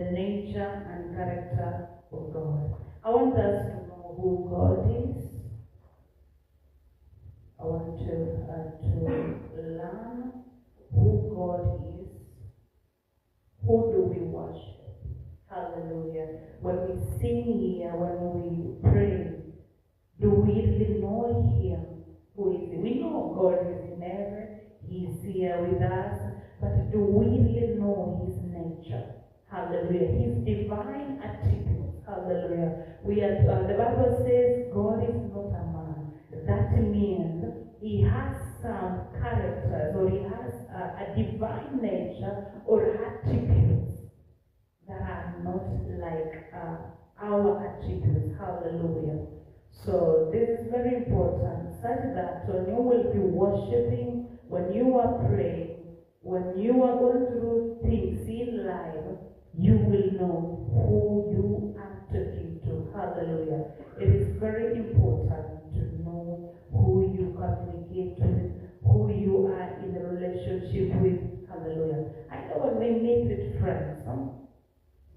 the nature and character of God. I want us to know who God is. I want to learn who God is. Who do we worship? Hallelujah. When we sing here, when we pray, do we really know Him? Who is He? We know God is in heaven. He is here with us. But do we really know His nature? Hallelujah. His divine attributes. Hallelujah. The Bible says God is not a man. That means He has some characters, or He has a divine nature or attributes that are not like our attributes. Hallelujah. So this is very important, such that when you will be worshiping, when you are praying, when you are going through things in life, you will know who you are talking to. Hallelujah. It is very important to know who you communicate with, who you are in a relationship with. Hallelujah. I know when we meet with friends,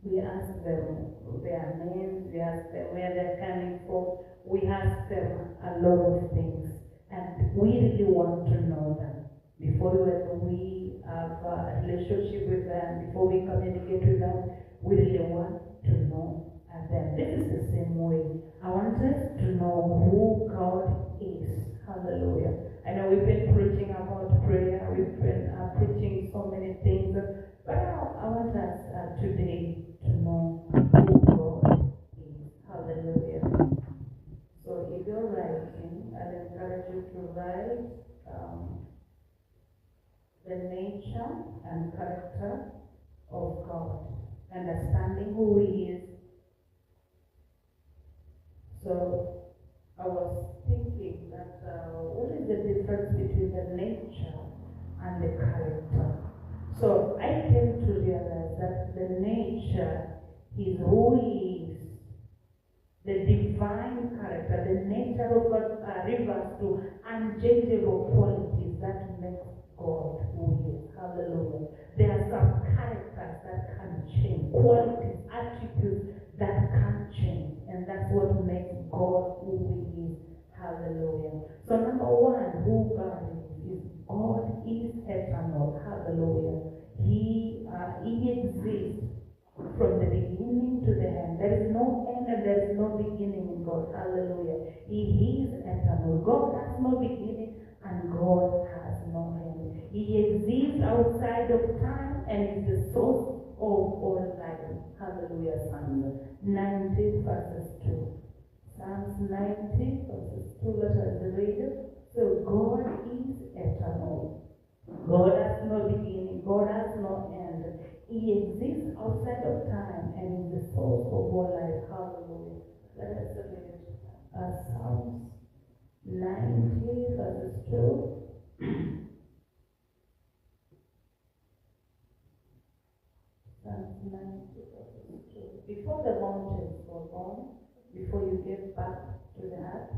we ask them their names, we ask them where they're coming from, we ask them a lot of things, and we really want to know them. Before we have a relationship with them, before we communicate with them, we really want to know them. This is the same way. I want us to know who God is. Hallelujah. I know we've been preaching about prayer, we've been preaching so many things, but now I want us today to know who God is. Hallelujah. So if you're writing, I'll encourage you to write the nature and character of God, understanding who He is. So I was thinking that what is the difference between the nature and the character? So I came to realize that the nature is who He is. The divine character, the nature of God refers to unchangeable qualities that make God who He is. Hallelujah. There are some characters that can change, qualities, attributes that can change, and that's what makes God who He is. Hallelujah. So number one, who God is God is eternal. Hallelujah. He exists from the beginning to the end. There is no end and there is no beginning in God. Hallelujah. He is eternal. God has no beginning and God has no end. He exists outside of time and is the source of all life. Hallelujah. Psalms 90 verses 2. Psalms 90 verses 2. Let us read it. So God is eternal. God has no beginning. God has no end. He exists outside of time and is the source of all life. Hallelujah. Let us read Psalms 90 verses 2. Psalms 90 verses 2. Before the mountains were born, before you gave back to the earth,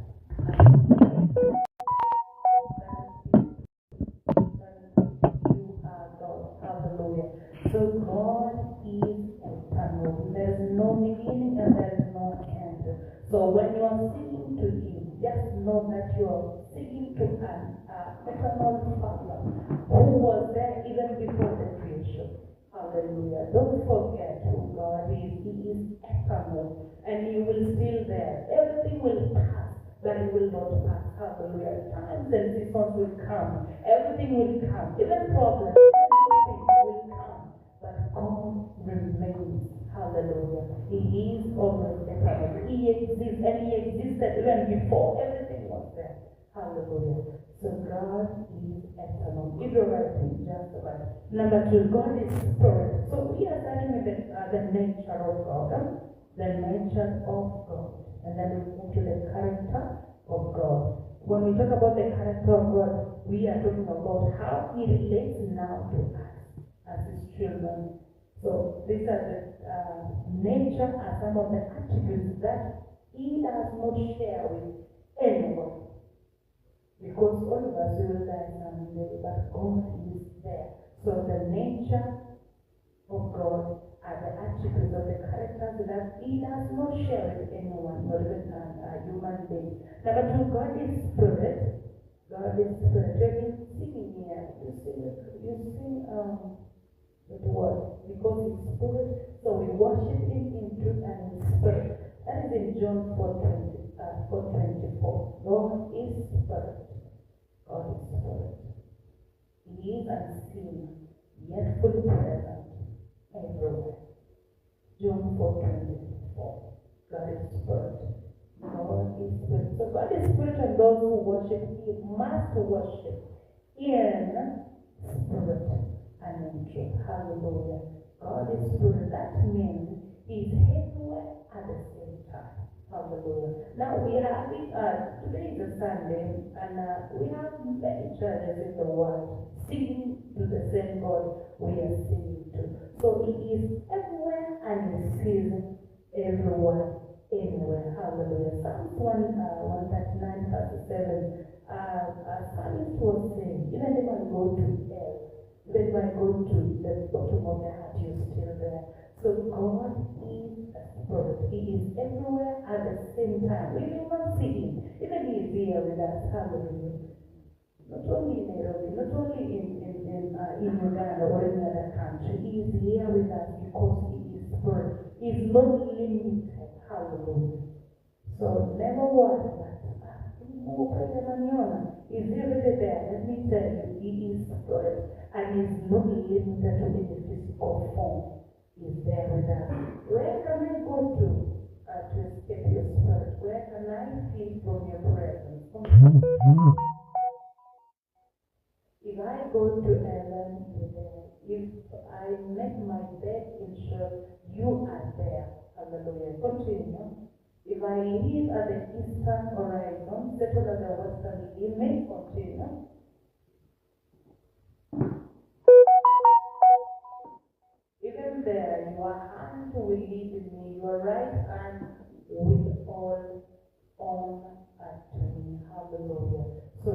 you are God. Hallelujah. So God is eternal. There's no beginning and there's no end. So when you are singing to Him, just know that you are singing to an eternal Father who was there even before the creation. Hallelujah. Don't forget who God is. He is eternal and He will still there. Everything will pass, but He will not pass. Hallelujah. Times and seasons will come. Everything will come. Even problems, everything will come. But God remains. Hallelujah. He is always eternal. He exists and He existed even before everything was there. Hallelujah. So God is eternal. If you're writing, just right. Number two, God is spirit. So we are starting with the nature of God. The nature of God. And then we move to the character of God. When we talk about the character of God, we are talking about how He relates now to us as His children. So these are the nature and some of the attributes that He does not share with anyone. Because all of us will die someday, but God is there. So the nature of God the attributes of the characters that he does not share with anyone, not even human beings. Number two, God is spirit. God is spirit. When you sing here, you sing the word because he's spirit. So we worship him in truth and in spirit. That is in John 4:24. God is spirit. God is spirit. He is unseen, yet fully present everywhere. John 4:24. God is spirit. God is spirit. So God is spirit, and those who worship him must worship in spirit and in truth. Hallelujah. God is spirit. That means he's everywhere at the same time. Hallelujah. Now we have today is a Sunday, and we have many churches in the world singing to the same God we are singing to. So he is everywhere and he sees everyone, anywhere. Hallelujah. Psalms 139 verse 7. Psalmist was saying, even if I go to hell, even if I go to the bottom of the heart, you're still there. So God is a spirit. He is everywhere at the same time. We do not see him. Even he is here with us. Hallelujah. Not only in Nairobi, not only in Uganda or any other country. He is here with us because he is spirit. He is not limited. Hallelujah. So never worry that he's really there. Let me tell you, he is spirit and he is not limited to any physical form. He is there with us. Where can I go to escape your spirit? Where can I flee from your presence? If I go to heaven, if I make my bed in church, you are there. Hallelujah. Continue. If I live at the eastern horizon, settle at the western, it may continue. Even there, your hand will lead me, your right hand will all on to me. Hallelujah. So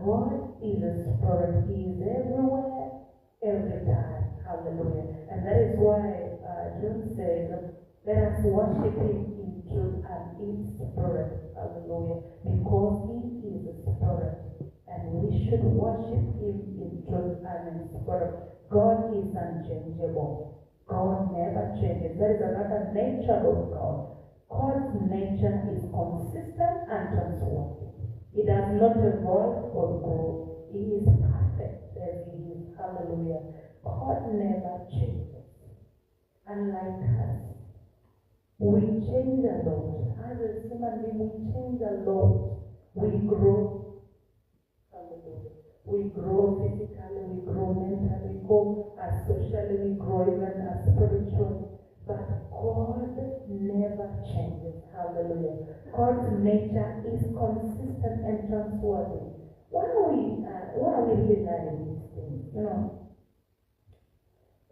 God is a spirit. He is everywhere, every time. Hallelujah. And that is why John says, let us worship him in truth and in spirit. Hallelujah. Because he is a spirit. And we should worship him in truth and in spirit. God is unchangeable. God never changes. There is another nature of God. God's nature is consistent and trustworthy. He does not evolve or grow. He is perfect as he is. Hallelujah. God never changes. Unlike us, we change a lot. As a human being, we change a lot. We grow. Hallelujah. We grow physically, we grow mentally, we grow socially, we grow even spiritually. But God never changes. Hallelujah. God's nature is consistent and trustworthy. Why are we really learning these things?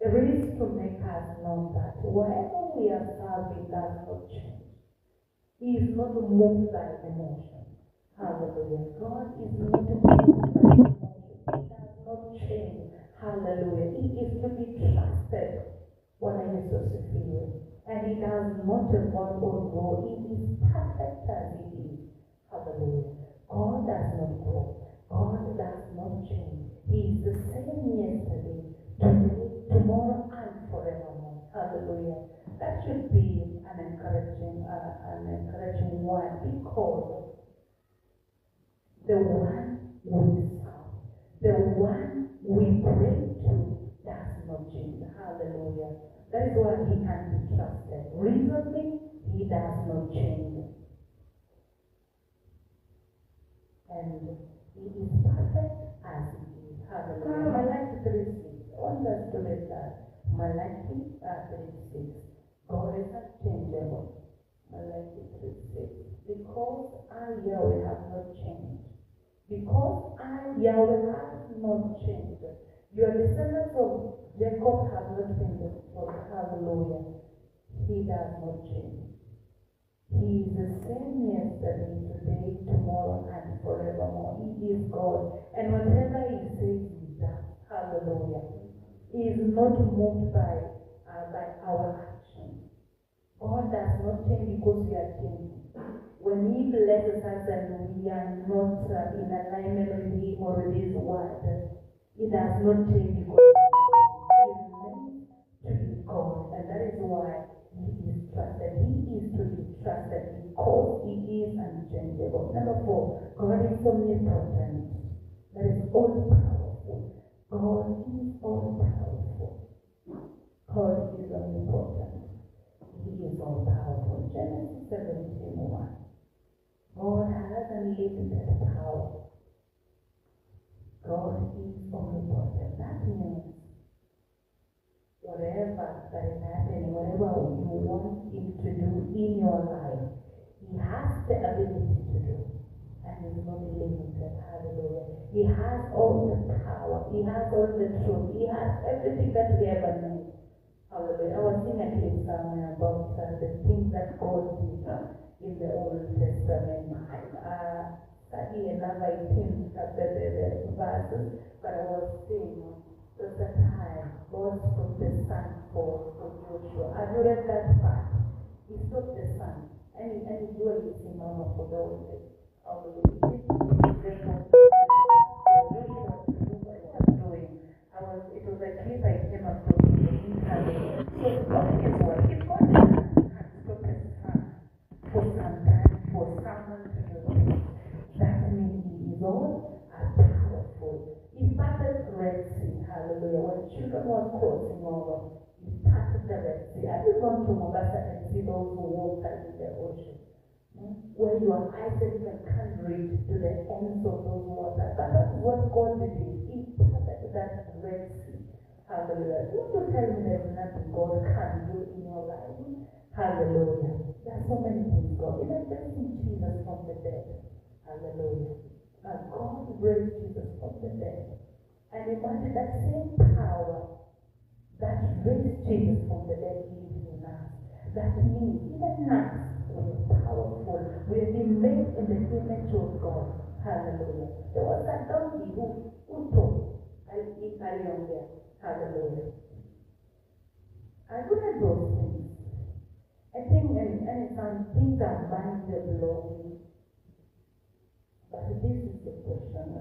It is to make us know that whatever we are serving does not change. He is not moved by emotion. Hallelujah. God is not moved by emotion. He does not change. Hallelujah. He is to be trusted. What I used to feel. And he does not evolve or grow. He is perfect as he is. Hallelujah. God does not grow. God does not change. He is the same yesterday, today, tomorrow, and forevermore. Hallelujah. That should be an encouraging word, because the one we serve, the one we pray to, does not change. Hallelujah. That is why he can be trusted. Reasonably, he does not change. And he is perfect as he is. Hallelujah. Malachi 3:6. I want us to read that. Malachi 3:6. God is unchangeable. Malachi 3:6. Because I, Yahweh, have not changed. Because I, Yahweh, have not changed. Your descendants of Jacob have not been destroyed. Hallelujah. He does not change. He is the same yesterday, today, tomorrow, and forevermore. He is God. And whatever he says is done. Hallelujah. He is not moved by by our actions. God does not change because we are changing. When He blesses us and we are not in alignment with Him or with His word, He does not change because He remains to be God, and that is why He is trusted. He is to be trusted because He is unchangeable. Number 4, God is omnipotent. That is all powerful. God is all powerful. God is omnipotent. He is all powerful. Genesis 17:1. God has unlimited power. God is omnipotent. That means whatever that is happening, whatever you want Him to do in your life, He has the ability to do. And He's not limited. Hallelujah. He has all the power. He has all the truth. He has everything that we ever need. Hallelujah. I was seeing a clip somewhere about the things that God did in the Old Testament. Study another 18 the verses, but I was saying there's a time God stopped the sun for Joshua. Have you read that part? He stopped the sun. And he do it in Mama for those. It was a clip I came across in the internet. So God is what? If God has stopped the sun for some time for someone to do things, that means He is all powerful. He parted the Red Sea, hallelujah. When children were crossing over, He parted the Red Sea. Have you gone to Mombasa and see those who walk in the ocean? Where your eyes can reach to the ends of those waters. But that's what God did. He parted that Red Sea. Hallelujah. You want to tell me there's nothing God can do in your life? Hallelujah. There are so many things God. Even raising Jesus from the dead. Hallelujah. And God raised Jesus from the dead. And imagine that same power that raised Jesus from the dead lives in us. That means even us, we are powerful. We have been made in the image of God. Hallelujah. There was a donkey who told Italian there. Hallelujah. I look at those things. I think and some things are mind-blowing. But this is the question,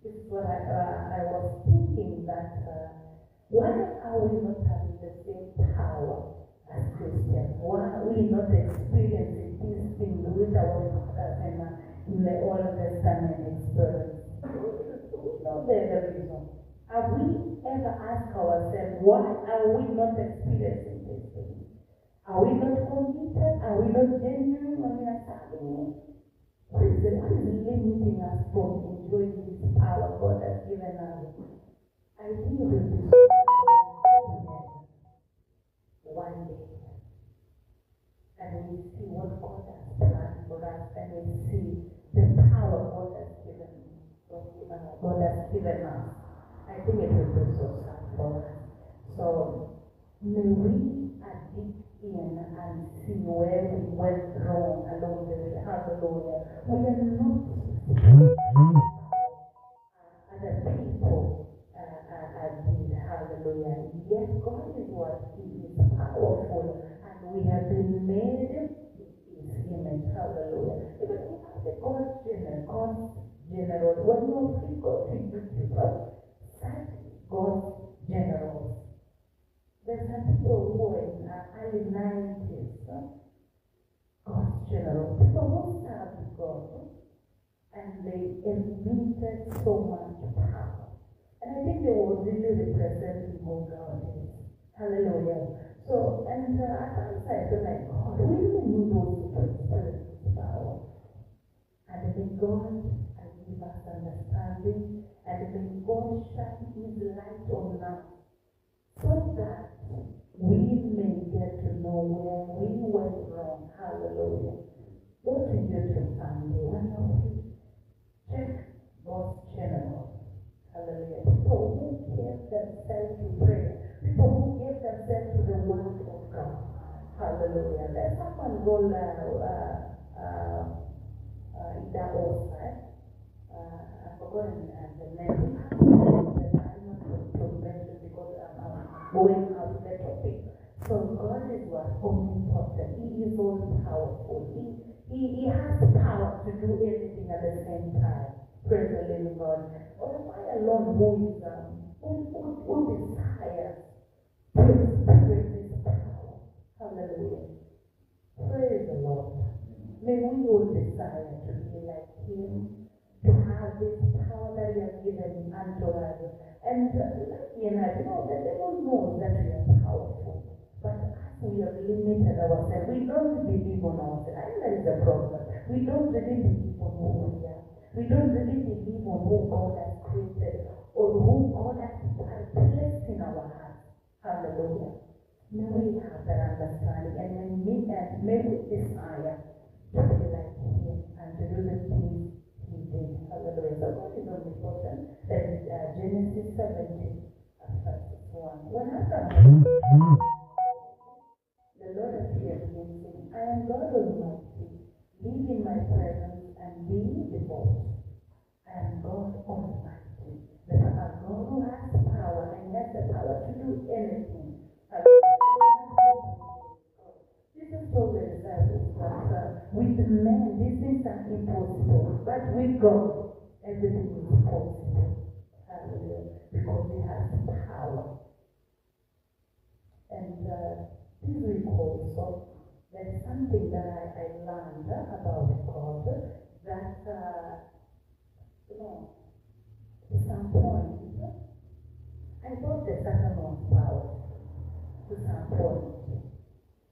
This is what I was thinking that why are we not having the same power as Christians? Why are we not experiencing these things with our fathers in the Old Testament experience? We know the reason. Have we ever asked ourselves, why are we not experiencing these things? Are we not committed? Are we not genuine when we are serving? What is limiting us from enjoying this power God has given us? I think it will be one day. And we see what God has planned for us, and we see the power God has given us. I think it will be so sad for us. So may we dig in and see where we went wrong along the way. Hallelujah. We are not other people did. Hallelujah. Yes, God is what He is powerful, and we have been made in His image. Hallelujah. Even we have the God's general. When you are free, God to YouTube, search God's generals. There's some people who are in early 90s, God's general, people who served God, and they emitted so much power. And I think they were really representing who God is. Hallelujah. So, and at times I feel like, God, we really need those people to experience this power. And may God give us understanding, and may God shine His light on us, so that we may get to know where we went wrong. Hallelujah. Go to YouTube Sunday. When you check God's channel. Hallelujah. People who gave themselves to prayer. People who gave themselves to the word of God. Hallelujah. There's someone called Ida Osai. I've forgotten the name. I'm not going to mention because I'm going out of the topic. So God is what? Omnipotent. He is all powerful. He has power to do everything at the same time. Praise the living God. Or why alone who desires to experience this power? Hallelujah. Praise the Lord. May we all desire to be like Him, to have this power that He has given unto us. And you know, the devil knows that we are powerful. But as we have limited ourselves, we don't believe on ourselves. I think that is the problem. We don't really believe on who we are. We don't really believe on who God has created or who God has placed in our hearts. Hallelujah. May we have that understanding and may we desire to be like Him and to do the things He did. Hallelujah. So God is omnipotent. That is Genesis 17, verse 1. When Abraham, the Lord appeared to him, saying, I am God Almighty. Live in my presence and be devout. I am God Almighty. That I am God who has power and has the power to do anything. Jesus told the disciples that with men these things are impossible, but with God everything is possible. Hallelujah. Because He has power. And this week also, there's something that I learned about God that, at some point, I thought the Satan was powerful to some point.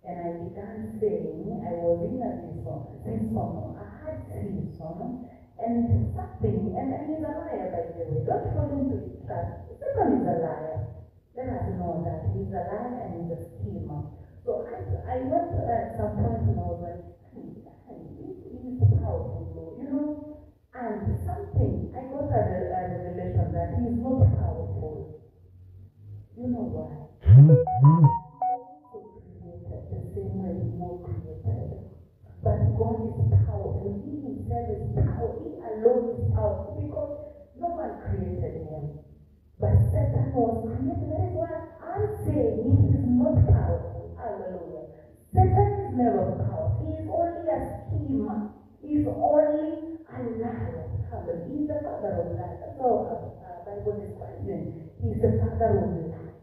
And I began saying, I was in a season, a hard season, and something, and he's a liar, by the way. Don't fall into his trap. Satan is a liar. Let us know that he's a liar and he's a schemer. So I went at some point and I was like, he's powerful, you know. And something, I got a revelation that he's not powerful. You know why? The same way we were created. But God is powerful. He Himself is powerful. He alone is powerful because no one created Him. But Satan was created. That is why I'm saying He is not powerful. Hallelujah. Satan is never powerful. He is only a schemer. He is only a liar. Hallelujah. He is the father of lies. That's how Bible describes Him. He is the father of lies.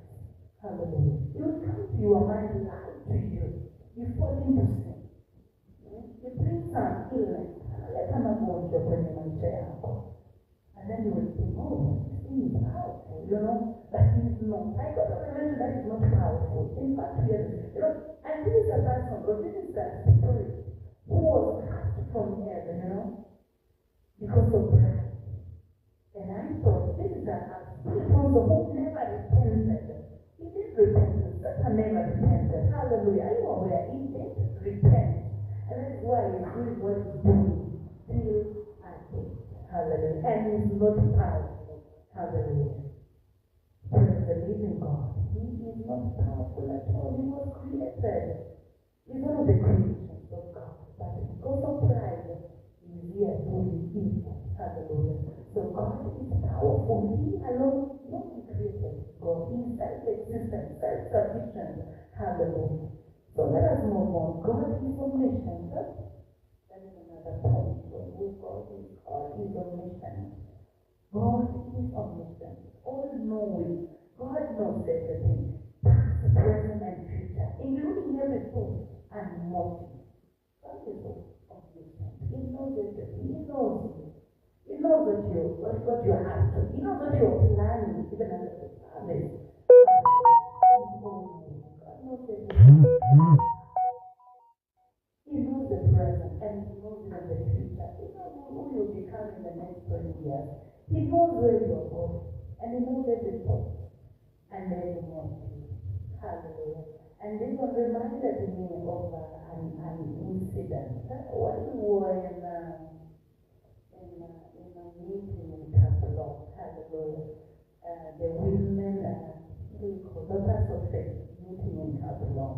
Hallelujah. He will come to your mind, lie to you. You fall into sin. You bring some illness. Let him go to your maisha yako. And then you will think, oh, he is powerful, you know. But he is not. I got a revelation that is not powerful. In fact, and this is a person, but this is the spirit who was cast from heaven, you know, because of pride. And I thought, this is a spirit also who never repented. He did repent. Satan never repented. Hallelujah. Are you aware? He did repent. And that's why he's doing what he's doing till I think. Hallelujah. And he's not powerful. Hallelujah. Praise the living God. He is not powerful at all. He was created. He's one of the creations of God. But because of pride, he's here doing evil. Hallelujah. So God is powerful. He alone, no one created God. He is self-existent, self-sufficient. Hallelujah. So let us move on. God is omniscient. That is another point. When God is omniscient. God is omniscient. All-knowing. God knows everything. Past, present, and future. Including every thought and motive. God is omniscient. He knows everything. He knows you. He knows what you have to. He knows what you're planning, even as a service. God knows everything. He knows the present and He knows even the future. He knows who you'll become in the next 20 years. He knows where you're going. And He knows every thought and every motive. Hallelujah. And this one reminded me of an incident. While we were in a meeting in Capital, hallelujah. The women, daughters of faith, meeting in Capital.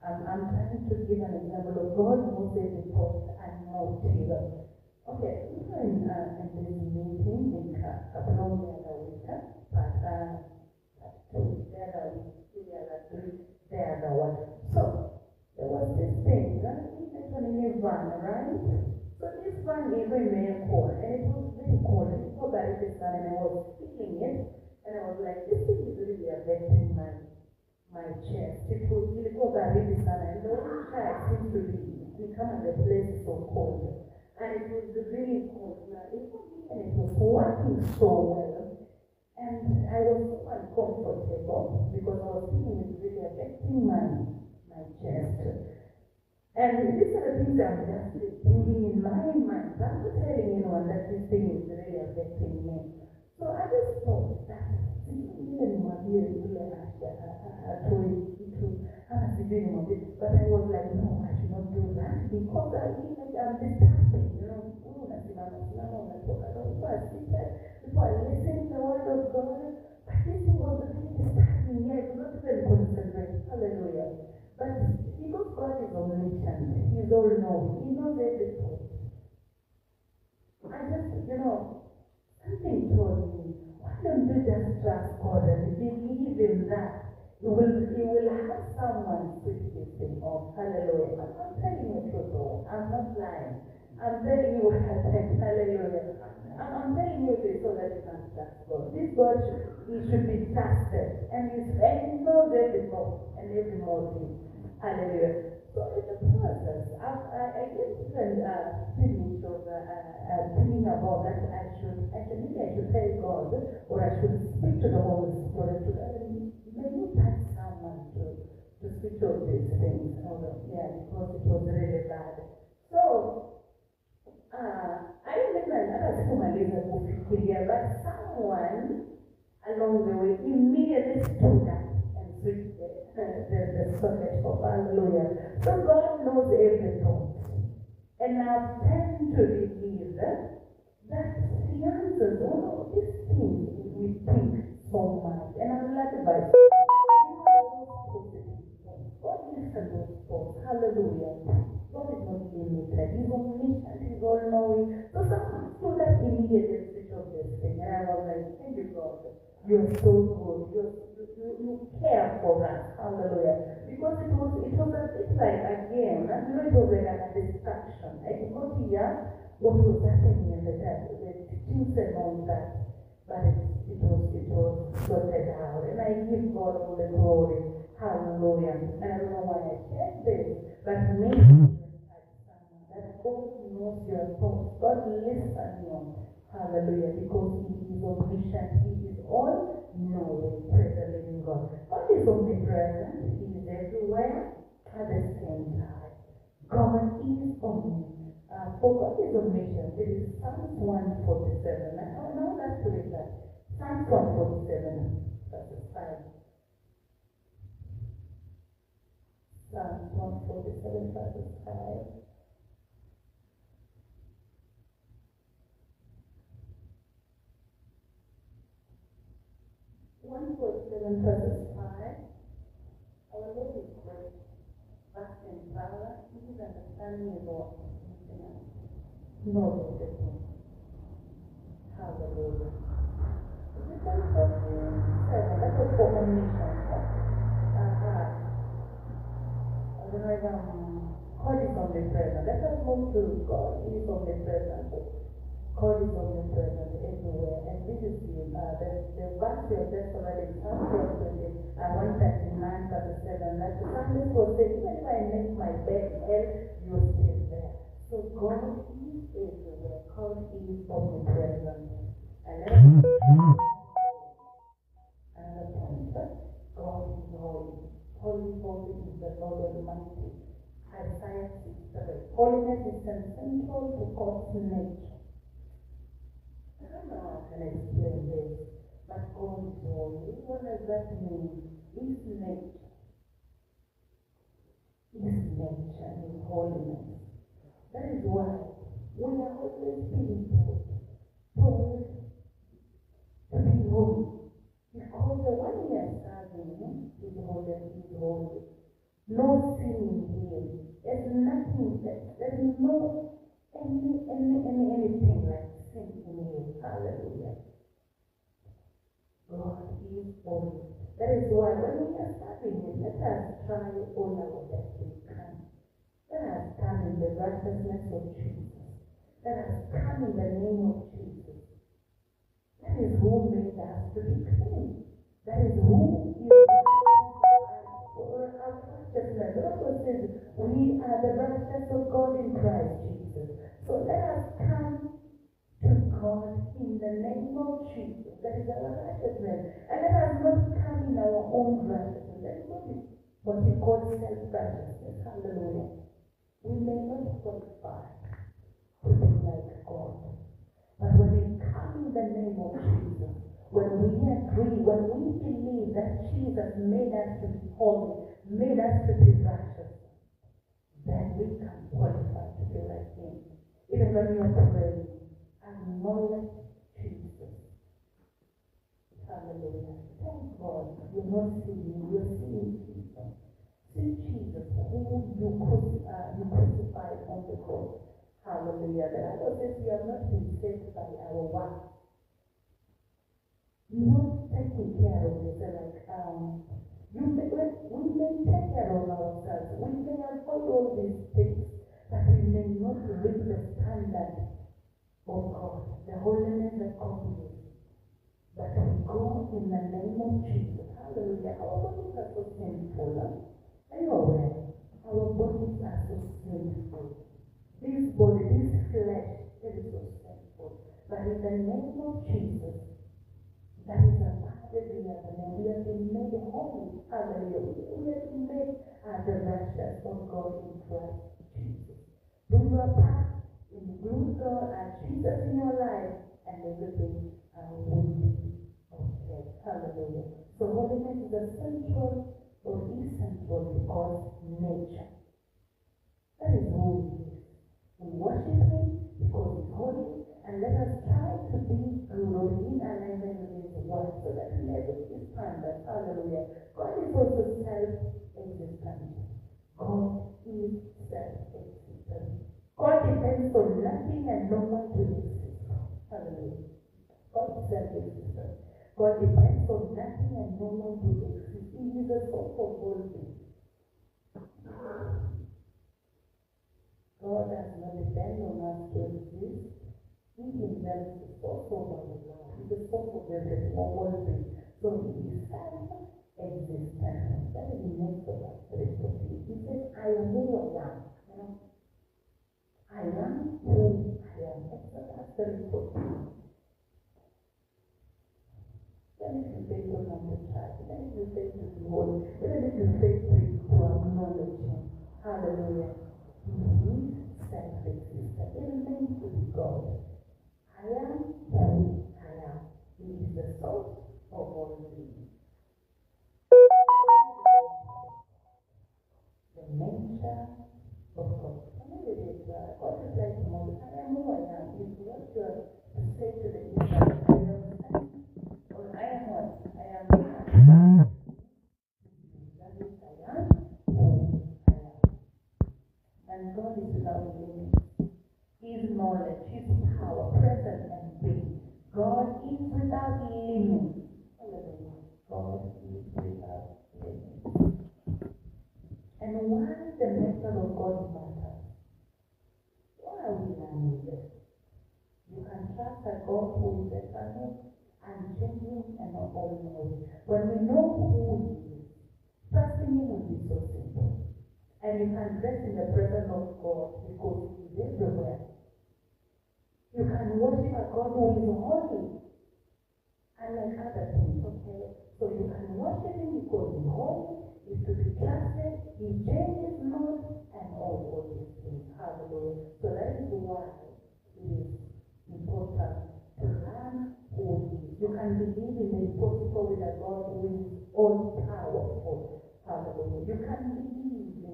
I'm trying to give an example of God knows every thought and motive. Okay, we were in this meeting in Capital the other week, but two, the other week, the other three, there other one. So there was this thing, that we actually in a van, right? So this van gave me very cold, and it was very cold. And it was very sun, and I was feeling it, and I was like, this thing is really affecting my chest. It was very sun, and the only time seemed to become at the place so cold. And it was really cold. And it was working so well. And I was so uncomfortable because I was feeling it really affecting my chest. And these are the things I'm just thinking in my mind. I'm not telling anyone that this thing is really affecting me. So I just thought that even my ear is really but I was like, no, I should not do that because I'm distracting, Before I listen to the word of God, but this thing was really distracting me. I could not even concentrate. Hallelujah. But because God is omniscient, He's all knowing, He knows everything. I just, something told me, why don't you just trust God and believe in that? You will have someone switch this thing off. Hallelujah. I'm telling you the truth, though. I'm not lying. I'm telling you what happened. Hallelujah. I'm telling you this so that you can trust God. This God, He should be trusted. And He knows every thought and every motive. Hallelujah. So in the process, I didn't even finish of thinking about that maybe I should tell God, or I should speak to the Holy Spirit to maybe touch someone to speak of these things. Because it was really bad. So I remember but someone along the way immediately stood up and switched the socket of hallelujah. So God knows every thought. And I tend to believe that He answers all of these things we think so much. And I'm led by God listens to those thoughts. Hallelujah. God is not limited. He's omniscient. He's all knowing. So someone stood up immediately and switched off this thing. And I was like, thank you, God. You're so good. You care for us. Hallelujah. Because it was a bit like, again, it was like a distraction. I did not hear what was happening in the teachings and all that. But it was sorted out. And I give God all the glory. Hallelujah. And I don't know why I shared this, but maybe that God knows your thoughts. God listens to you. Hallelujah. Because He is omniscient. He is all knowing. Praise the living God. God is omnipresent. He is everywhere at the same time. God is omniscient. For God is omniscient. It is Psalms 147. Now let's read that. Psalms 147, verses 5. Psalms 147, verses 5. Verses 5. Our Lord is great, vast in power, His understanding is all. No different. Hallelujah. This is for 7. That was for omniscience. I don't know if God is omnipresent. Let us move to God is omnipresent. God is omnipresent everywhere. And this is the verse we have just already in Psalm 139, verse 7. That the psalmist was saying, even if I make my bed hell, you're still there. So God is everywhere. God is omnipresent. And then another point, God is holy. Holy is the Lord Almighty. Isaiah 6:3. Holiness is central to God's nature. I don't know how I can explain this, but God is holy. What does that mean? His nature. His nature is holiness. That is why we are always being told to be holy. Because the one we are serving is holy. No sin in him. There's nothing, there's no anything like sin in him. Hallelujah. God is holy. That is why when we are serving him, let us try all our best we can. Let us stand in the righteousness of Jesus. Let us stand in the name of Jesus. That is who made us to be clean. That is who is for our righteousness. The Bible says we are the righteousness of God in Christ Jesus. So let us come to God in the name of Jesus. That is our righteousness. And let us not come in our own righteousness. That is what we call self-righteousness. Hallelujah. We may not qualify to be like God. But when we come in the name of Jesus, when we agree, when we believe that Jesus made us to be holy, made us to be righteous, then we can qualify to be like Him. Even when you are praying, acknowledge Jesus. Hallelujah. Thank God. You're not seeing Him, you're seeing Jesus. See Jesus, who you crucified on the cross. Hallelujah. The Bible says we have not been saved by our works. Not taking care of yourself we may take care of ourselves. We may avoid all these things, but we may not reach the standard of God, the holiness that God is. But we go in the name of Jesus. Hallelujah. Our bodies are so sinful. Are you aware? Our bodies are so sinful. This body, this flesh, is so sinful. But in the name of Jesus, that is a we have been made holy. Hallelujah. We have been made the righteous of God in Christ Jesus. Do your part, include God and Jesus in your life, and everything will be okay. Hallelujah. So holiness is essential or essential because nature. That is who He is. We worship Him because He's holy, and let us try to be good or in alignment with His word so that we never be standard. Hallelujah. God is also self-existent. God is self-existent. God depends on nothing and no one to exist. Hallelujah. God is self-existent. God depends on nothing and no one to exist. He is the source of all things. God does not depend on us to exist. He himself is the source of our life. He is the source of everything, of all things. So He is self-existent. That is the next of us, the rest of you. He says, I am who I am. You know? I am who I am. That's the rest of you. Then if you say to not to try, then if you say to be holy, then if you say to acknowledge Him. Hallelujah. He is self-existent. It remains to be God. I am who I am. He is the source of all things. The nature of God. Let me read it. God is like Moses. I am who I am. Is what you are to say to the Israelites. Or I am what? I am who I am. That is, I am who I am. And God is without limits. His knowledge, His power, present and being. God is without limits. God is without limits. And why the nature of God matters? Why are we learning this? You can trust a God who is eternal, unchanging, and all-knowing. When we know who He is, trusting Him will be so simple. And you can rest in the presence of God because He is everywhere. You can worship a God who is holy, unlike other things, okay? So you can worship Him because He's holy, He's to be trusted, He changes not, and all these things. Hallelujah. So that is why it is important to learn who He is. You can believe in the impossible with a God who is all-powerful. Hallelujah. You can believe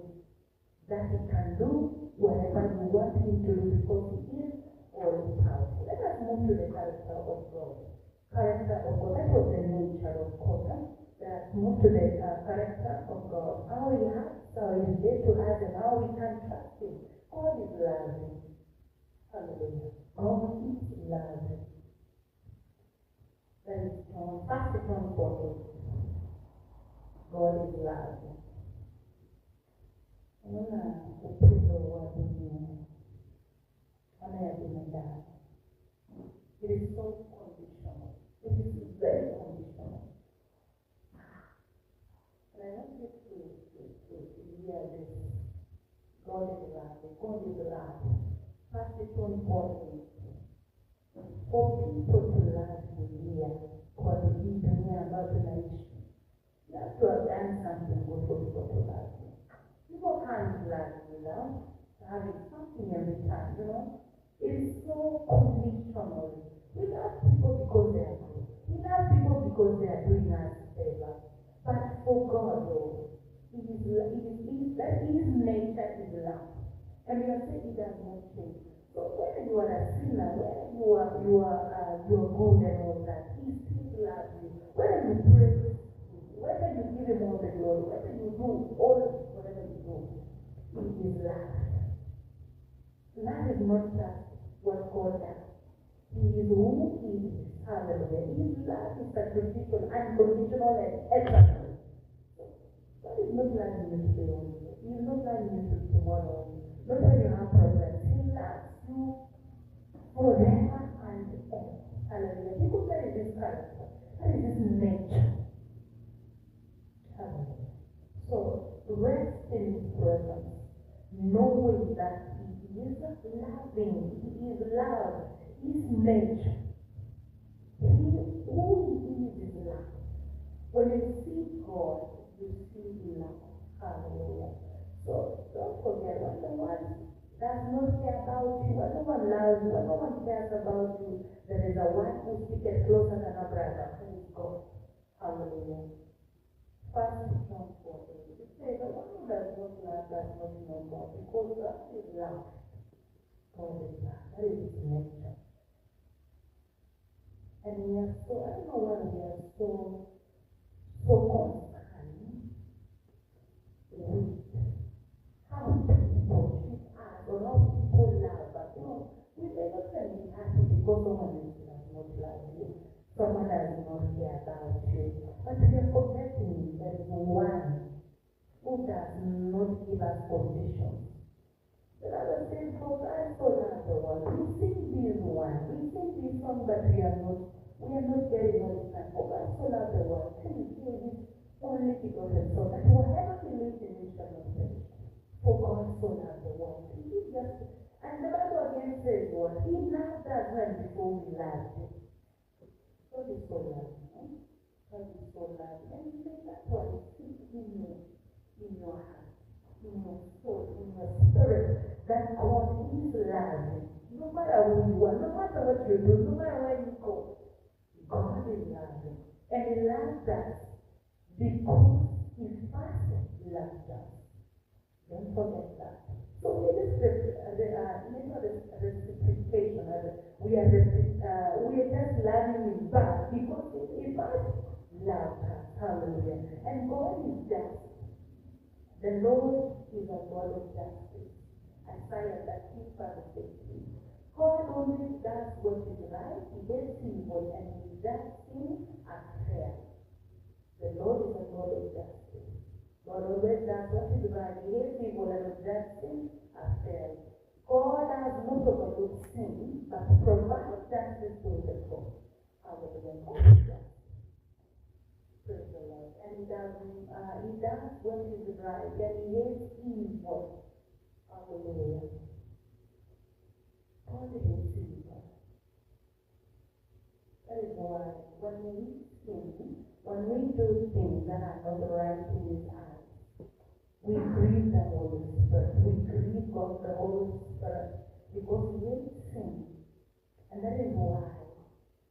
that He can do whatever you want Him to do because He is all-powerful. Let us move to the character of God. Character of God. That was the nature of God. Let us move to the character of God. How He acts, how He is there to us, and how we can trust Him. God is loving. Hallelujah. God is loving. That is John 1 John 14. God is loving. I want to open the word in you. I want to have been a dad. It is so conditional. It is very conditional. And I want you to hear this. God is love. God is love. First it's so important for people to love you here. For the people here about the nation. You have to have done something good for people to love you. People can't love you without having something in return, you know. It is so conditional. We love people because they are good. We love people because they are doing us a favor. But for God, Lord, that His nature is love. And we are saying it does not change. So whether you are a sinner, whether you are good and all that, He still loves you. Whether you pray, whether you give Him all the glory, whether you do all whatever you do, it is love. Love is not just what God does. He is who He is. Hallelujah. His love is sacrificial, unconditional, and eternal. God is not loving you today only. He is not loving you tomorrow. Not when you have problems. He loves you forever and ever. Hallelujah. Because that is His character. That is His nature. Hallelujah. So, rest in His presence, knowing that He is loving. He is love. His nature. Who He is love. When you see God, you see love. Hallelujah. So don't forget, when no one does not care about you, when no one loves you, when no one cares about you, there is a one who speaks closer than a brother. Who is God. Hallelujah. First John 4. It says, the one who does not love does not know God, because God is love. God is love. That is His nature. And we are so, I don't know why we are so concerned with how people treat us or how people love us. You know, we may not be happy because someone does not love you, someone does not care about you. But we are forgetting there is one who does not give us conditions. The other says, for God so loved the world. We sing this one. We sing this song, but we are not getting what it's like. For God so loved the world. Till He gave His only begotten Son, that whoever believes in Him shall not perish. For God so loved the world. He just, and the Bible again says what? He loved us when before we loved Him. God is so loving. God is so loving. And you say that's why it sits in your heart, in your soul, in your spirit. That God is loving. No matter who you are, no matter what you do, no matter where you go, God is loving. And He loves us because He first loved us. Don't forget that. So we are reciprocation. We are just loving Him back because He first loved us. Hallelujah. And God is just. The Lord is a God of justice. Isaiah 30:6. God always does what is right, He hates evil, and He does things as fair. The Lord is a God of justice. God always does what is right, He hates evil, and He does things as fair. God has not overlooked sin, but provides justice to the poor. Hallelujah. God is just. Praise the Lord. And He does what is right, and He hates evil. Hallelujah. God hates evil. That is why when we sin, when we do things that are not right in His eyes, we grieve the Holy Spirit. We grieve God, the Holy Spirit, because we hate sin. And that is why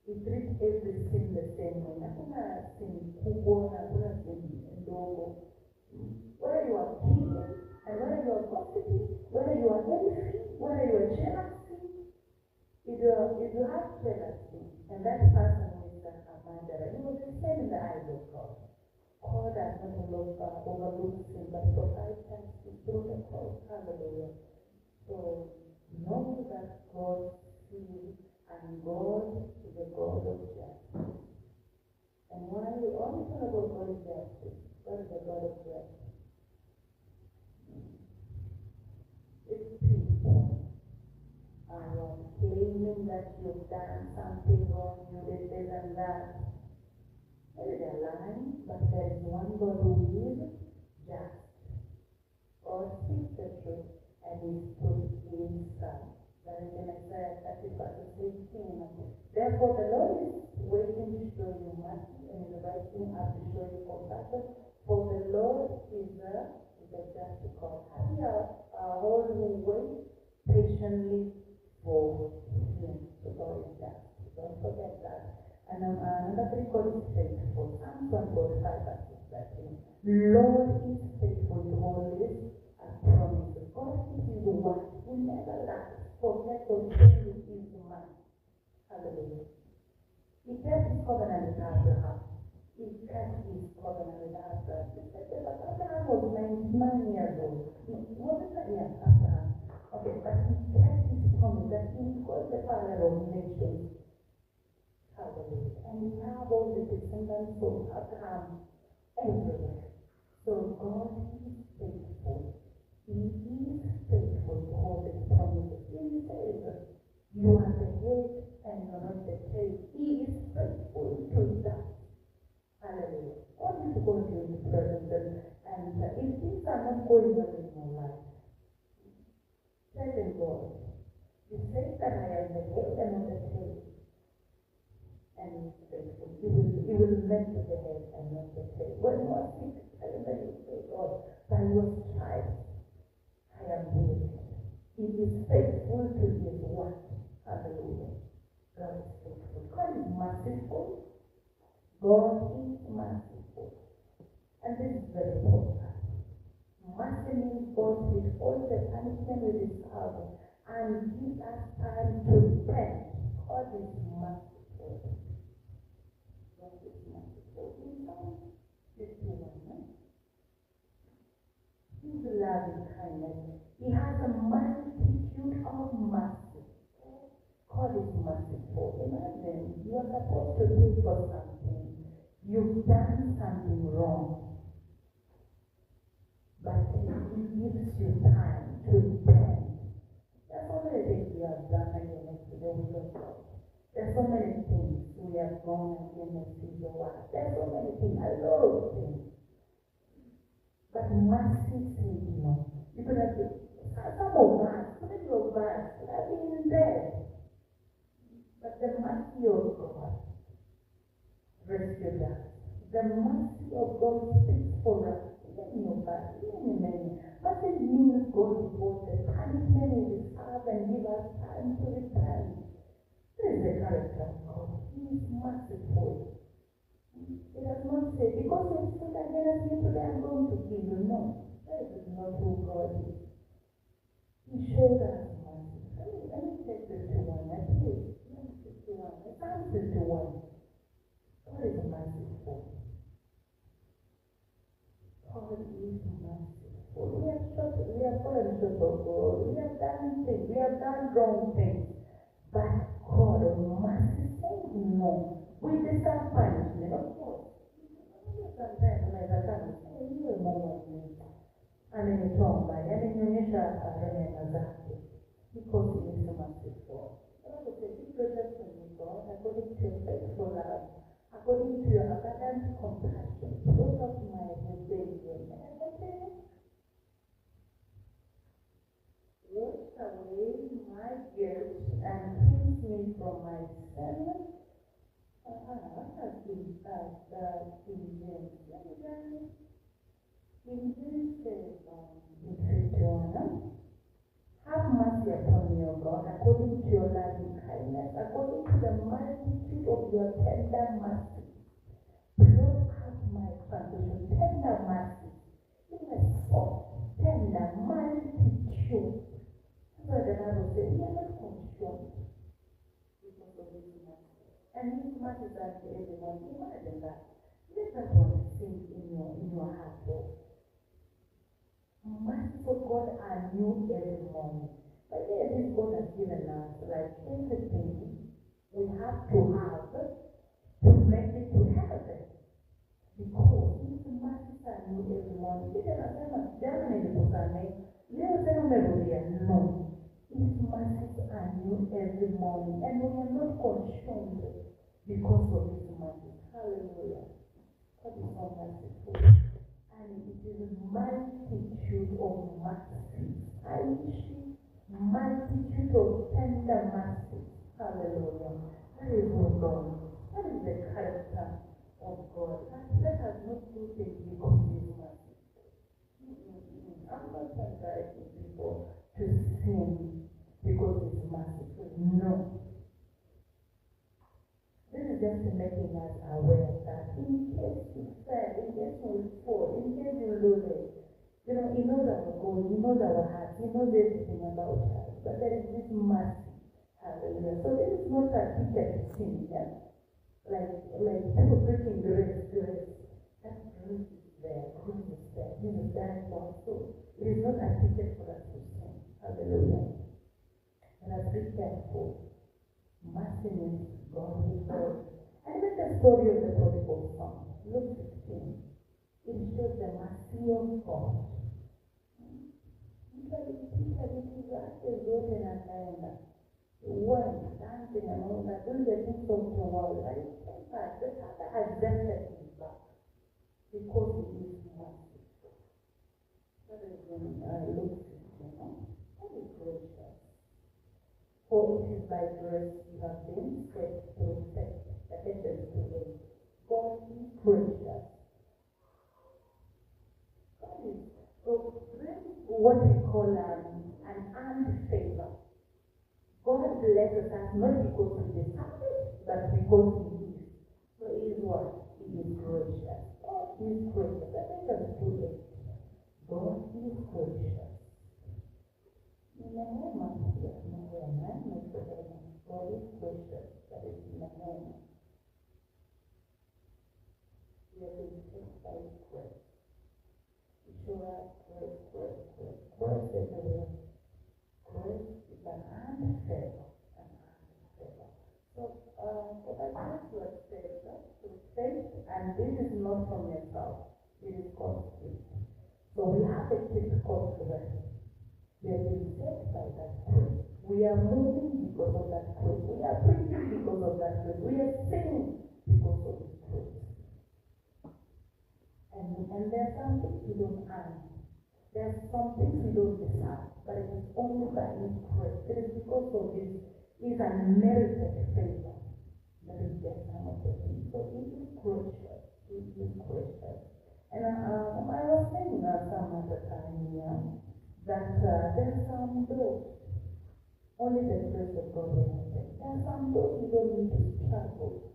we treat every sin the same way. Hakuna sin kubwa, hakuna sin ndogo. Whether you are killing, and whether you are gossiping, whether you are envy, whether you are jealousy, if you have jealousy, and that person is a murderer, you will be same in the eyes of God. God does not overlook sin, but provides justice through the cross. Hallelujah. So know that God sees, and God is a God of justice. And why we always talk about God is justice, God is a God of justice. that you've done something wrong, you did this and that. Maybe they're lying, but there is one God who is just. God speaks the truth and His truth is son. That is in Isaiah 30:15. Therefore the Lord is waiting to show you mercy and is rising up to show you compassion. For the Lord is a just God. Happy are all who wait patiently for Him. So God is just. Don't forget that. And another thing, God is faithful. Psalm 145:13. Lord is faithful to all His promises. God is His word. He never lacks. Forget or change His mind. Hallelujah. He kept His covenant with Abraham. He kept His covenant with Abraham. Abraham was 99 years old. Wasn't that? Yes, Abraham. Okay, but he kept His promise that He was the father of nations. Hallelujah. And we have all the descendants of Abraham everywhere. So God is faithful. He is faithful to all His promises. He says, you are the head and you are not the tail. He is faithful to that. Hallelujah. I want you to go into His presence and if things are not going well in your life, tell Him, God, you say that I am the head and not the tail. And He is faithful. He will make you the head and not the tail. When you are sick, tell Him that you say, God, by your stripes, I am healed. He is faithful to His word. Hallelujah. God is faithful. God is merciful. God is merciful. And this is very important. Mercy means God with all the punishment we deserve and gives us time to repent. God is merciful. God is merciful. In Psalm 51, His loving kindness. He has a multitude of mercy. God is merciful. Imagine you are supposed to pay for something. You've done something wrong. But He gives you time to repent. There's so many things we have done against the will of God. There's so many things we have gone against His word. There's so many things, a lot of things. But mercy says no. You could have been, some of us, many of us, have been dead. But the mercy of God rescued us. The mercy of God speaks for us. Many of us, many. Mercy means God devotes the punishment we deserve and give us time to repent. This is the character of God. He is merciful. It does not say, because you think against me today, I'm going to kill you. No, that is not who God is. He showed us mercy. Let me take this to one. Please. Psalm 51. God is merciful. God is merciful. We have fallen short of God. We have done things. We have done wrong things. But God of mercy says no. We deserve punishment, of course. Sometimes when I come, you are more than me. Amenitomba, yamenionyesha rehema zake. Because He is merciful. The Bible says, be gracious to me, God, according to your faithful love, according to your abundant compassion, close up my rebellion. Wash away my guilt and cleanse me from my sin. What has been King James? King James says in 51, have mercy upon me, O God, according to your loving kindness, according to the multitude of your tender mercy. Blot out my transgression, tender mercy. Yes, oh, tender multitude. That's why the Bible says, we are not consumed because of His mercy. And His mercy is unto everyone. Imagine that. Let that one sing in your heart, Lord. Mercy of God are new every morning. But this God has given us, like everything we have to have to make it to heaven. Because His mercy are new every morning. Sisi anasema jana nilikusanya, leo tena umerudia. No. His mercies are new every morning, and we are not consumed because of His mercies. Hallelujah. God is so merciful. And it is a multitude of mercies. I see multitude of tender mercies. Hallelujah. That is what God. That is the character of God. Let us not do things because of His mercy. I'm not encouraging people to sin because it's merciful. No. This is just making us aware that in case you fail, in case you fall, in case you lose it, He knows our goal, He knows our heart, He knows everything about us. But there is this mercy. Hallelujah. So this is not a ticket to sin, yeah? Like people preaching grace. That grace is there, grace is there. Jesus died for us. So it is not a ticket for us to sin. Hallelujah. And as be careful, mercy means God is God. And even the story of the prodigal son, Luke 16, it shows the mercy of God. When dancing and all that, doing the things of the world, right? In fact, the Father accepted him back because he is mercy. That is when Luke 16, that is gracious. For it is by grace you have been saved through faith. Ephesians 2:8. God is gracious. God is what we call an earned favor. God blesses us not because we deserve it, but because He is. So He is what? He is gracious. God is gracious. Ephesians 2:8. God is gracious. In the name of Jesus, God is gracious. That is in the name. We have been saved by His grace. We show us grace everywhere. Grace is an earned favor. So, for that grace you are saved, through faith, and this is not from yourself. It is God's gift. So we have a gift called grace. We have been saved by that grace. We are moving because of that grace. We are preaching because of that grace. We are singing because of His grace. And there are some things we don't earn. There are some things we don't deserve, but it is only by His grace. It is because of His unmerited favor that we get some of the things. So He is gracious. He is gracious. And I was saying some other time here that there are some doors. Only the grace of God will open. There are some doors we don't need to struggle.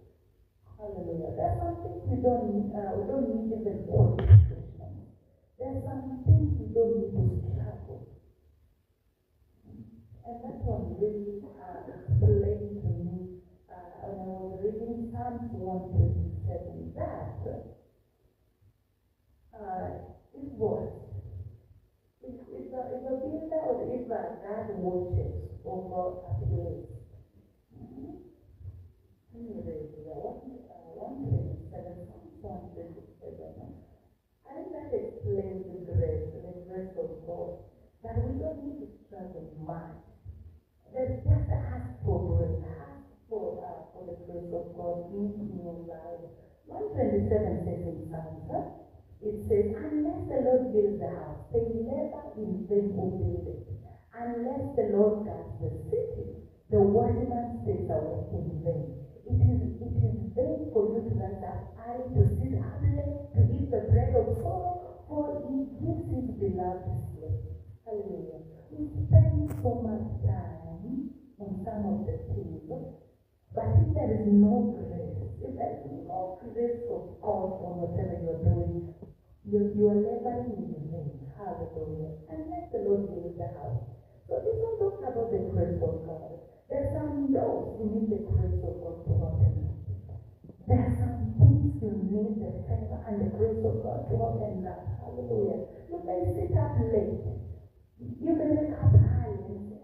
Hallelujah. There are some things we don't need even qualifications. There are some things we don't need to struggle. And that one really explained to me when I was reading Psalms 127 that it was if a builder or if a guard watches over a place. Let me read here. 127, Psalms 127. I think that explains the grace of God. That we don't need to struggle much. There's just ask for grace, ask for the grace of God in your life. 127 says in Psalms, it says, unless the Lord builds the house, they labor in vain who build it. Unless the Lord guards the city, the watchman stays awake in vain. It is vain for you to rise up early, to sit up late, to eat the bread of sorrow, for He gives His beloved sleep. Hallelujah. We spend so much time on some of the things, but if there is no grace, if there is no grace of God on whatever you're doing, you are laboring in vain. Hallelujah. Unless the Lord builds the house. So this one talks about the grace of God. There are some doors you need the grace of God to open. There are some things you need the favor and the grace of God to open up. Hallelujah. You may sit up late. You may wake up early and say,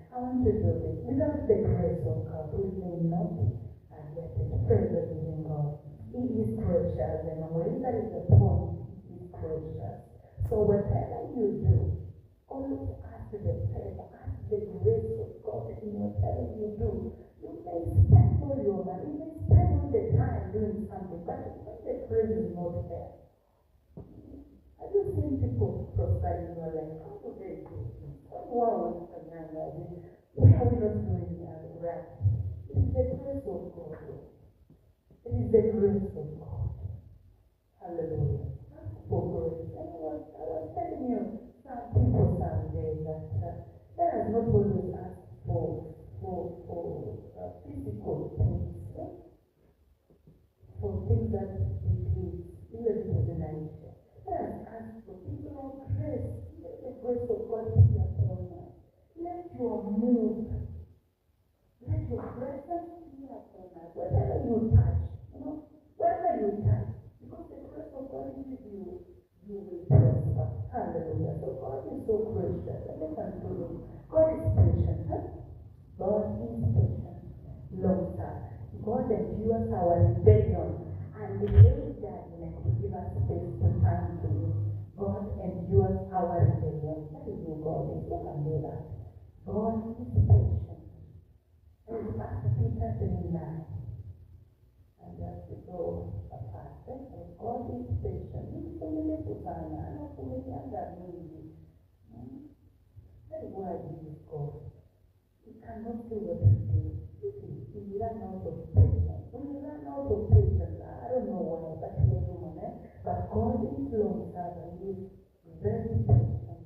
I want to do this. Without the grace of God, we may not get it. Praise the living God. He is gracious, and when that is the point, He is gracious. So whatever you do, Always ask the favor, ask the grace of God in whatever you do. You may spend all your money, you may spend all the time doing something, but when the praise is not there, have you seen people prosper in your life? How do they do it? Wow, why are we not doing that right? It is the grace of God. It is the grace of God. Hallelujah. For grace. I was telling you, some people someday that let us not always ask for physical things, for things that we do, even in the nature. Let us ask for people of grace. Let the grace of God be upon us. Let your move, let your presence be upon us. Whatever you touch, whatever you touch, because the grace of God is with you, you will prosper. Hallelujah. So God is so gracious. Let me conclude. God is patient. God is patient. Long time. God endures our rebellion and delays judgment to give us space to turn to Him. God endures our rebellion. That is who God is. You can do that. God is patient. And Pastor Peter 3:9. And just to go apart. God is patient. He's so many people. I know so many other means. That is why He is God. You cannot do what He did. You run out of patience. When you run out of patience, I don't know why, but we are human. But God is long suffering. He is very patient.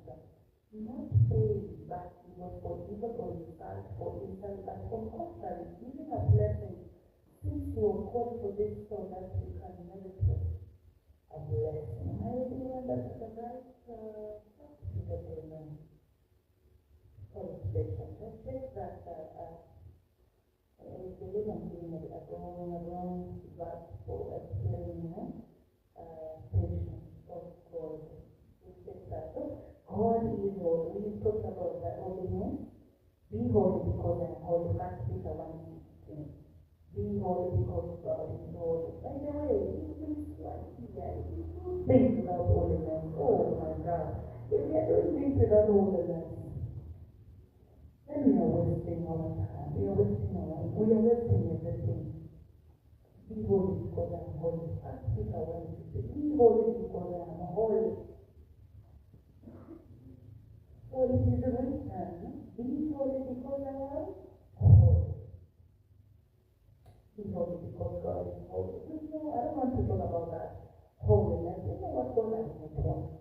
Not saying that He was forgiven or you can't forgive, but on the contrary, giving a blessing. Since you are called for this so that you can meditate a blessing. I really want that the right qualification. Let's take that we believe I'm doing a wrong verse for explaining patience of God. We take that. God is holy. We talked about that holiness. Be holy because I am holy. First Peter 1:16. Be holy because God is holy. By the way, things like here, if you do things without holiness, oh my God. If we are doing things without holiness, then we are wasting our time. We are wasting everything. Be holy because I am holy. First Peter 1:16. Be holy because I am holy. So it is written, be holy because I am holy. Be holy because God is holy. I don't want to talk about that holiness. You know what God has made one?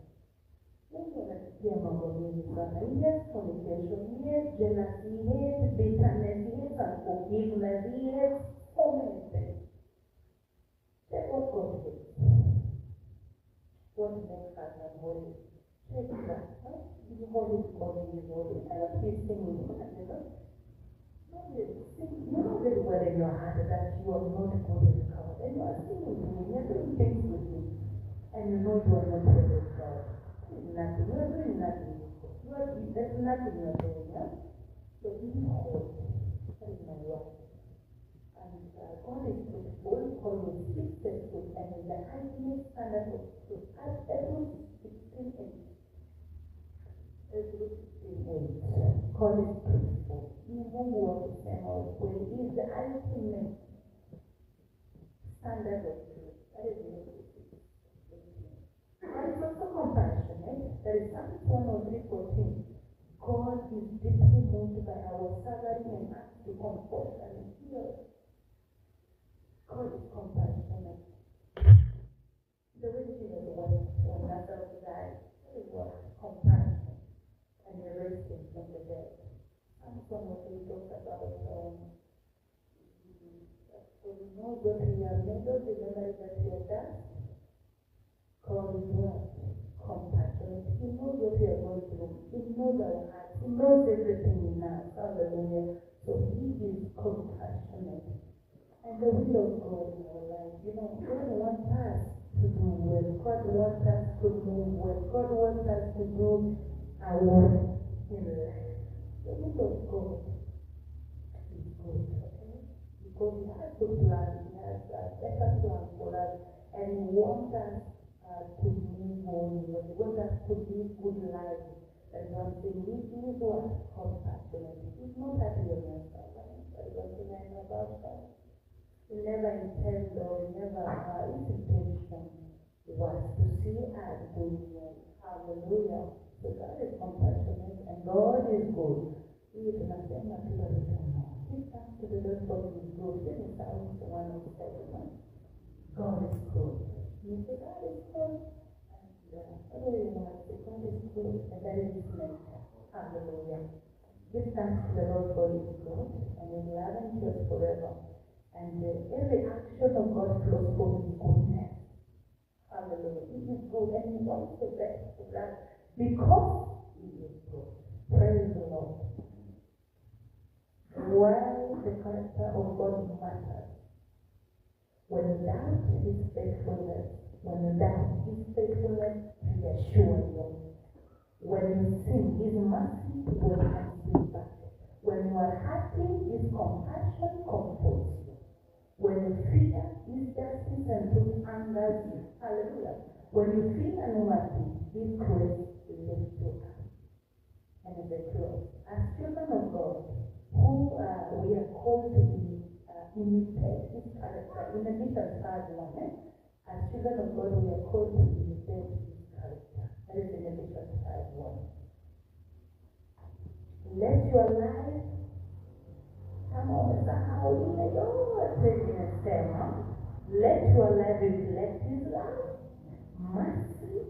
Yes, fornication, yes, jealousy, yes, bitterness, yes, unforgiveness, yes, so many things. Check what God did. What makes us unholy? Check that. Be holy because He is holy. I don't keep singing. You know very well in your heart that you are not good with God. And you are singing to Him. You are doing things with Him. And you know you are not good with God. Nothing. You are doing nothing. There's nothing you are doing. So be holy. That is my word. And God is faithful, always faithful, and in the highest standard of truth. As Hebrews 16:8. God is faithful. He won't work the same old way. He is the ultimate standard of truth. That is what it is. God is also compassionate. There is Psalm 103:14. God is deeply moved by our suffering and acts to comfort and heal. God is compassionate. The way Jesus went when Lazarus died, it was compassion and he raised him from the dead. And some of you talked about so we know what we are made of, remember that we are done. God is what? Compassionate. He knows what we are going through. He knows our hearts. He knows everything in us. Hallelujah. So He is compassionate. And the will of God in our life, God wants us to do well. God wants us to move well. God wants us to do our work in life. The will of God is good, okay? Because He has a plan. He has a better plan for us. And He wants us to move on. He wants us to live good lives. And one thing we do what compassionate. He's not happy on your side. That's one thing I know about God. He never intends or he never his intention was to see us doing well. Hallelujah. So God is compassionate and God is good. He is nothing that people don't know. He comes to the Lord for his good. This is Psalm 107. God is good. You say God is good. What do you know? God is good and that is his nature. Hallelujah. Give thanks to the Lord for his good and his love endures forever. And every action of God flows from his goodness. Hallelujah. He is good and he wants the best for us because he is good. Praise the Lord. Why the character of God matters. When you doubt his faithfulness, reassure you. When you sin, his mercy will have you back. When you are happy, his compassion comforts you. When you fear, his justice and truth angers you. Hallelujah. When you feel unworthy, his grace lifts you up. And in the close, as children of God, who we are called to imitate his character in a different manner. As children of God, we are called to imitate his character. That is in a different one. Let your life come on somehow in your taking a step. Let your life reflect his love, mercy,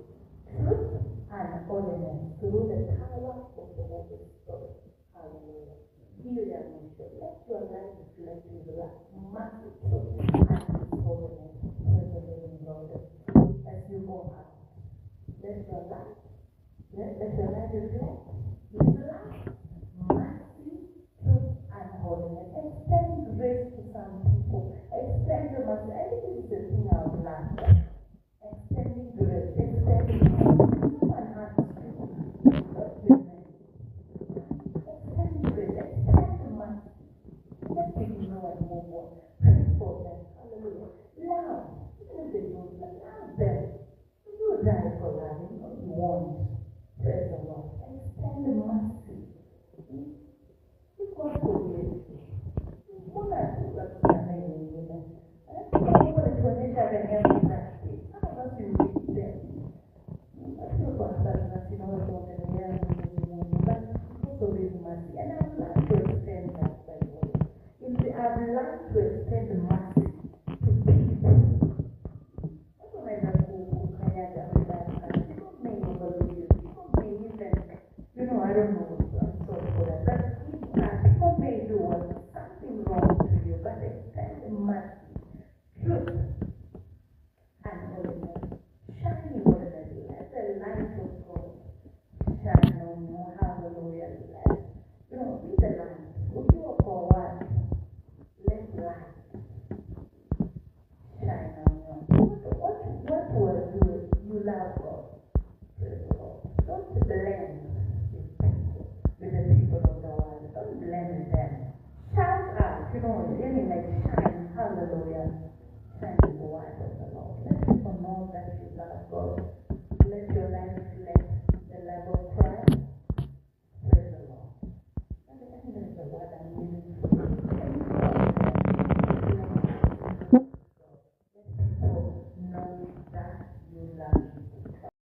truth, and holiness through the power of the Holy Spirit. Hallelujah. Here I mention, let your life reflect his love, mercy, truth, and his holiness. Praise the living Lord. As you go out, let your life reflect his love, mercy, truth, and holiness. Extend grace to some people. Extend your mercy. I think this is the thing